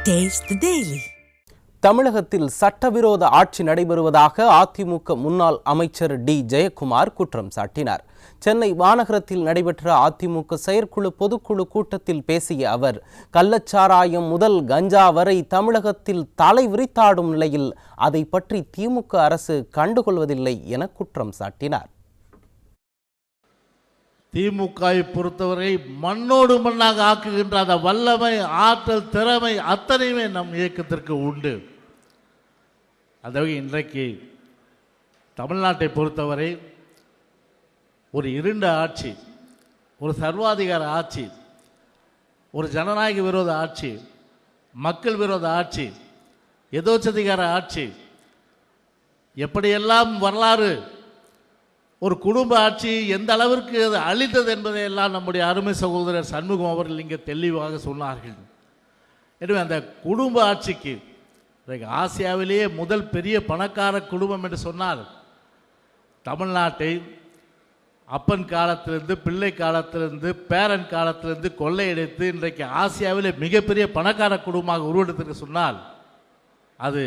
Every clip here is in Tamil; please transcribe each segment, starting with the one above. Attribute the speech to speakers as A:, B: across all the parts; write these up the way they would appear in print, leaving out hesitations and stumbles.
A: Taste the Daily.
B: தமிழகத்தில் சட்டவிரோத ஆட்சி நடைபெறுவதாக அதிமுக முன்னாள் அமைச்சர் டி ஜெயக்குமார் குற்றம் சாட்டினார். சென்னை மாநகரத்தில் நடைபெற்ற அதிமுக செயற்குழு பொதுக்குழு கூட்டத்தில் பேசிய அவர், கள்ளச்சாராயம் முதல் கஞ்சா வரை தமிழகத்தில் தலை விரித்தாடும் நிலையில் அதை பற்றி திமுக அரசு கண்டுகொள்வதில்லை என குற்றம் சாட்டினார்.
C: திமுகவை பொறுத்தவரை மண்ணோடு மண்ணாக ஆக்குகின்ற அந்த வல்லமை, ஆற்றல், திறமை அத்தனையுமே நம் இயக்கத்திற்கு உண்டு. அந்த வகை இன்றைக்கு தமிழ்நாட்டை பொறுத்தவரை ஒரு இருண்ட ஆட்சி, ஒரு சர்வாதிகார ஆட்சி, ஒரு ஜனநாயக விரோத ஆட்சி, மக்கள் விரோத ஆட்சி, எதோச்சதிகார ஆட்சி, எப்படியெல்லாம் வரலாறு ஒரு குடும்ப ஆட்சி எந்த அளவிற்கு அது அளித்தது என்பதையெல்லாம் நம்முடைய அருமை சகோதரர் சண்முகம் அவர்கள் இங்கே தெளிவாக சொன்னார்கள். எனவே அந்த குடும்ப ஆட்சிக்கு ஆசியாவிலேயே முதல் பெரிய பணக்கார குடும்பம் என்று சொன்னால் தமிழ்நாட்டை அப்பன் காலத்திலிருந்து, பிள்ளை காலத்திலிருந்து, பேரன் காலத்திலிருந்து கொள்ளையடித்து இன்றைக்கு ஆசியாவிலே மிகப்பெரிய பணக்கார குடும்பமாக உருவெடுத்திருக்கு சொன்னால் அது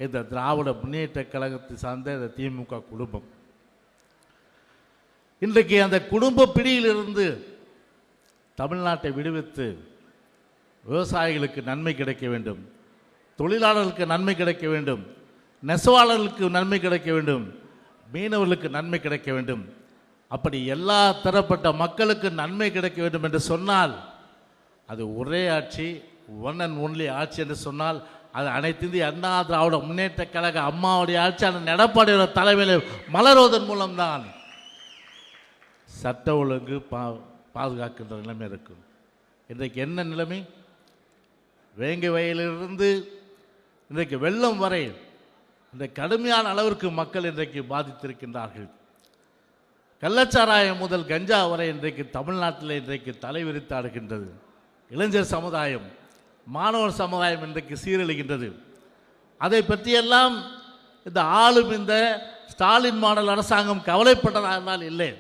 C: இந்த திராவிட முன்னேற்ற கழகத்தை சார்ந்த இந்த திமுக குடும்பம். இன்றைக்கு அந்த குடும்ப பிடியிலிருந்து தமிழ்நாட்டை விடுவித்து விவசாயிகளுக்கு நன்மை கிடைக்க வேண்டும், தொழிலாளர்களுக்கு நன்மை கிடைக்க வேண்டும், நெசவாளர்களுக்கு நன்மை கிடைக்க வேண்டும், மீனவர்களுக்கு நன்மை கிடைக்க வேண்டும், அப்படி எல்லா தரப்பட்ட மக்களுக்கு நன்மை கிடைக்க வேண்டும் என்று சொன்னால் அது ஒரே ஆட்சி, ஒன் அண்ட் ஒன்லி ஆட்சி என்று சொன்னால் அது அனைத்து இந்திய அண்ணா திராவிட முன்னேற்ற கழக அம்மாவுடைய ஆட்சி, அந்த எடப்பாடியோட தலைமையில் மலர்வதன் மூலம்தான் சட்ட ஒழுங்கு பாதுகாக்கின்ற நிலைமை இருக்கும். இன்றைக்கு என்ன நிலைமை? வேங்கை வயலிலிருந்து இன்றைக்கு வெள்ளம் வரை இன்றைக்கு கடுமையான அளவிற்கு மக்கள் இன்றைக்கு பாதித்திருக்கின்றார்கள். கள்ளச்சாராயம் முதல் கஞ்சா வரை இன்றைக்கு தமிழ்நாட்டில் இன்றைக்கு தலைவிரித்தாடுகின்றது. இளைஞர் சமுதாயம், மாணவர் சமுதாயம் இன்றைக்கு சீரழிகின்றது. அதை பற்றியெல்லாம் இந்த ஆளும் இந்த ஸ்டாலின் மாடல் அரசாங்கம் கவலைப்பட்டதாக இருந்தால் இல்லை.